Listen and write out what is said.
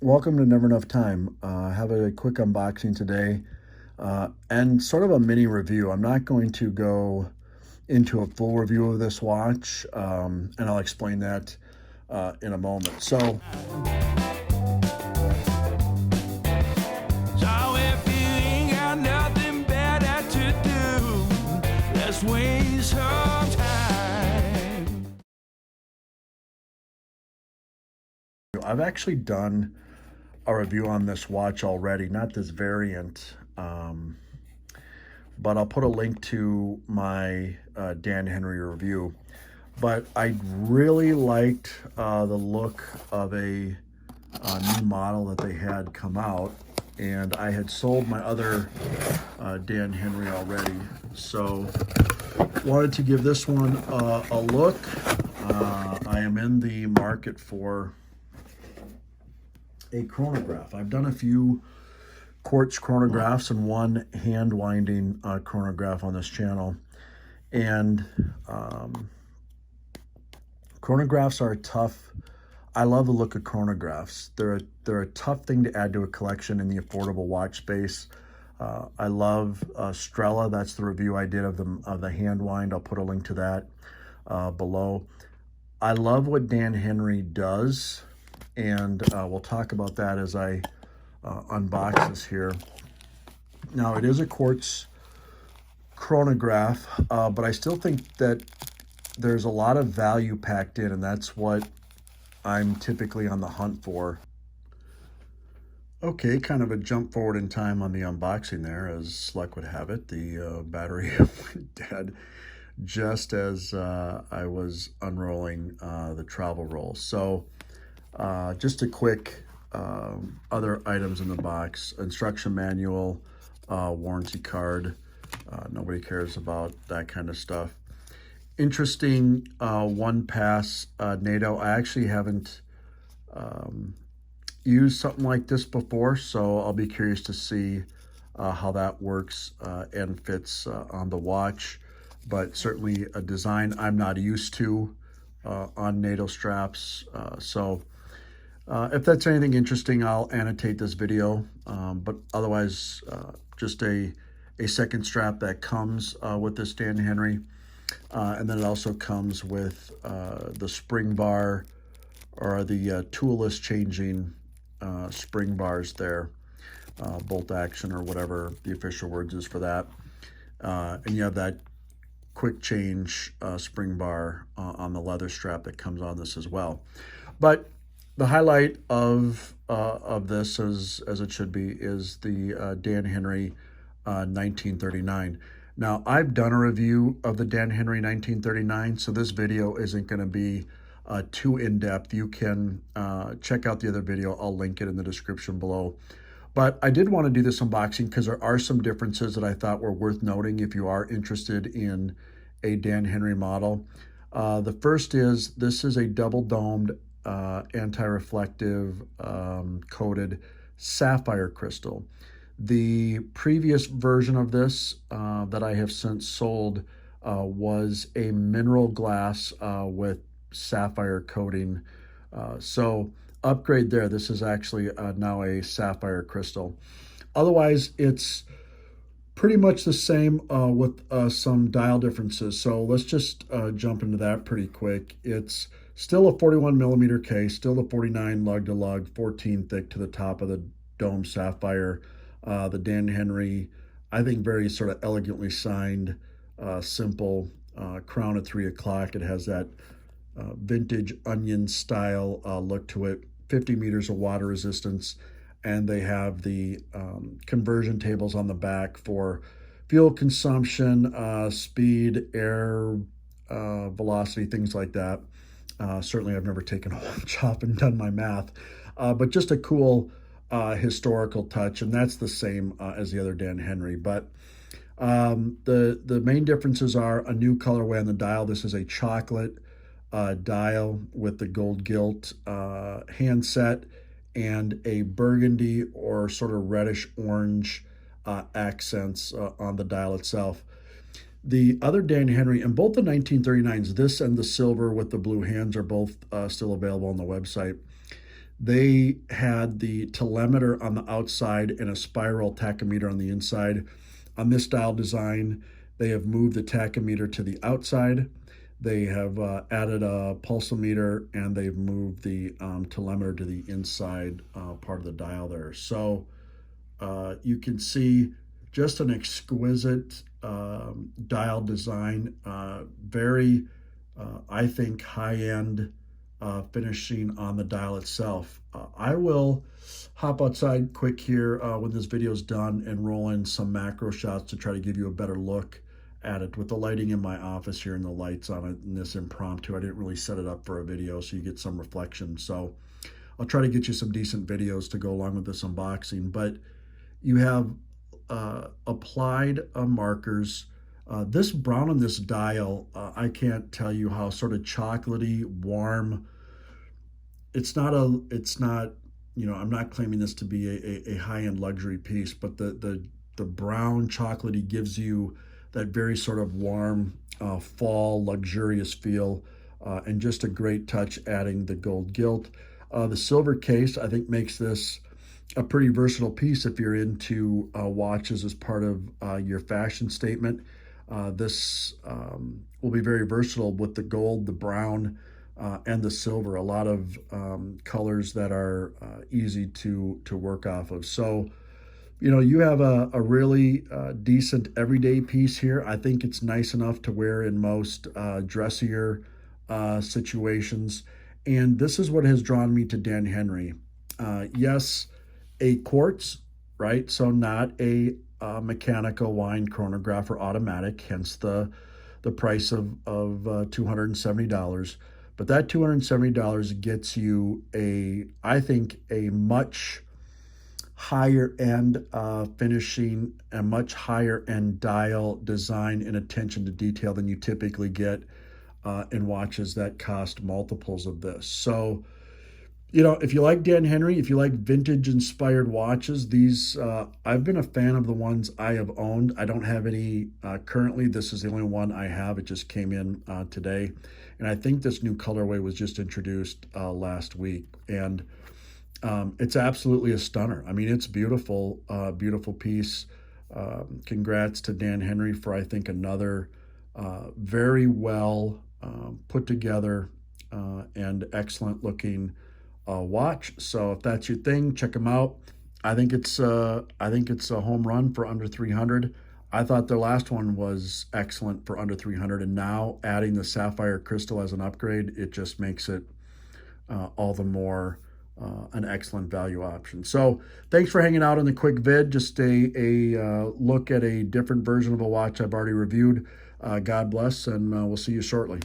Welcome to Never Enough Time. I have a quick unboxing today and sort of a mini review. I'm not going to go into a full review of this watch, and I'll explain that in a moment. So if you ain't got nothing better to do, let's waste some time. I've actually done a review on this watch already, not this variant, but I'll put a link to my Dan Henry review. But I really liked the look of a new model that they had come out, and I had sold my other Dan Henry already, so wanted to give this one a look. I am in the market for a chronograph. I've done a few quartz chronographs and one hand winding chronograph on this channel, and chronographs are tough. I love the look of chronographs. They're a tough thing to add to a collection in the affordable watch space. I love Strella. That's the review I did of the hand wind. I'll put a link to that below. I love what Dan Henry does, and we'll talk about that as I unbox this here. Now, it is a quartz chronograph, but I still think that there's a lot of value packed in, and that's what I'm typically on the hunt for. Okay, kind of a jump forward in time on the unboxing there. As luck would have it, the battery went dead just as I was unrolling the travel roll. So just a quick other items in the box: instruction manual, warranty card. Nobody cares about that kind of stuff. Interesting one pass NATO. I actually haven't used something like this before, so I'll be curious to see how that works and fits on the watch. But certainly a design I'm not used to on NATO straps. So if that's anything interesting, I'll annotate this video. But otherwise, just a second strap that comes with this Dan Henry. And then it also comes with the spring bar, or the toolless changing spring bars there, bolt action or whatever the official words is for that. And you have that quick change spring bar on the leather strap that comes on this as well. But the highlight of this, as it should be, is the Dan Henry 1939. Now, I've done a review of the Dan Henry 1939, so this video isn't going to be too in-depth. You can check out the other video. I'll link it in the description below. But I did want to do this unboxing because there are some differences that I thought were worth noting if you are interested in a Dan Henry model. The first is, this is a double-domed, anti-reflective, coated sapphire crystal. The previous version of this that I have since sold was a mineral glass with sapphire coating. So upgrade there. This is actually now a sapphire crystal. Otherwise, it's pretty much the same with some dial differences. So let's just jump into that pretty quick. It's still a 41 millimeter case, still the 49 lug to lug, 14 thick to the top of the dome sapphire. The Dan Henry, I think, very sort of elegantly signed, simple crown at 3 o'clock. It has that vintage onion style look to it, 50 meters of water resistance, and they have the conversion tables on the back for fuel consumption, speed, air, velocity, things like that. Certainly I've never taken a watch off and done my math, but just a cool historical touch, and that's the same as the other Dan Henry. But the main differences are a new colorway on the dial. This is a chocolate dial with the gold gilt handset and a burgundy or sort of reddish orange accents on the dial itself. The other Dan Henry, and both the 1939s, this and the silver with the blue hands, are both still available on the website. They had the telemeter on the outside and a spiral tachometer on the inside. On this dial design, they have moved the tachometer to the outside. They have added a pulsometer, and they've moved the telemeter to the inside part of the dial there. So you can see just an exquisite dial design, very, I think, high-end finishing on the dial itself. I will hop outside quick here when this video is done and roll in some macro shots to try to give you a better look at it. With the lighting in my office here and the lights on it in this impromptu, I didn't really set it up for a video, so you get some reflection. So I'll try to get you some decent videos to go along with this unboxing. But you have applied markers. This brown on this dial, I can't tell you how sort of chocolatey, warm. It's not, I'm not claiming this to be a high-end luxury piece, but the brown chocolatey gives you that very sort of warm fall luxurious feel, and just a great touch adding the gold gilt. The silver case, I think, makes this a pretty versatile piece if you're into watches as part of your fashion statement. This will be very versatile with the gold, the brown, and the silver. A lot of colors that are easy to work off of. So, you have a really decent everyday piece here. I think it's nice enough to wear in most dressier situations. And this is what has drawn me to Dan Henry. Yes, a quartz, right? So not a mechanical wind chronograph or automatic, hence the price of $270. But that $270 gets you I think, a much higher end finishing, a much higher end dial design and attention to detail than you typically get in watches that cost multiples of this. So, if you like Dan Henry, if you like vintage inspired watches, these, I've been a fan of the ones I have owned. I don't have any currently. This is the only one I have. It just came in today. And I think this new colorway was just introduced last week. And it's absolutely a stunner. I mean, it's beautiful, beautiful piece. Congrats to Dan Henry for, I think, another very well put together and excellent looking watch. So if that's your thing, check them out. I think it's a home run for under 300. I thought their last one was excellent for under 300, and now adding the sapphire crystal as an upgrade, it just makes it all the more an excellent value option. So thanks for hanging out on the quick vid. Just a look at a different version of a watch I've already reviewed. God bless, and we'll see you shortly.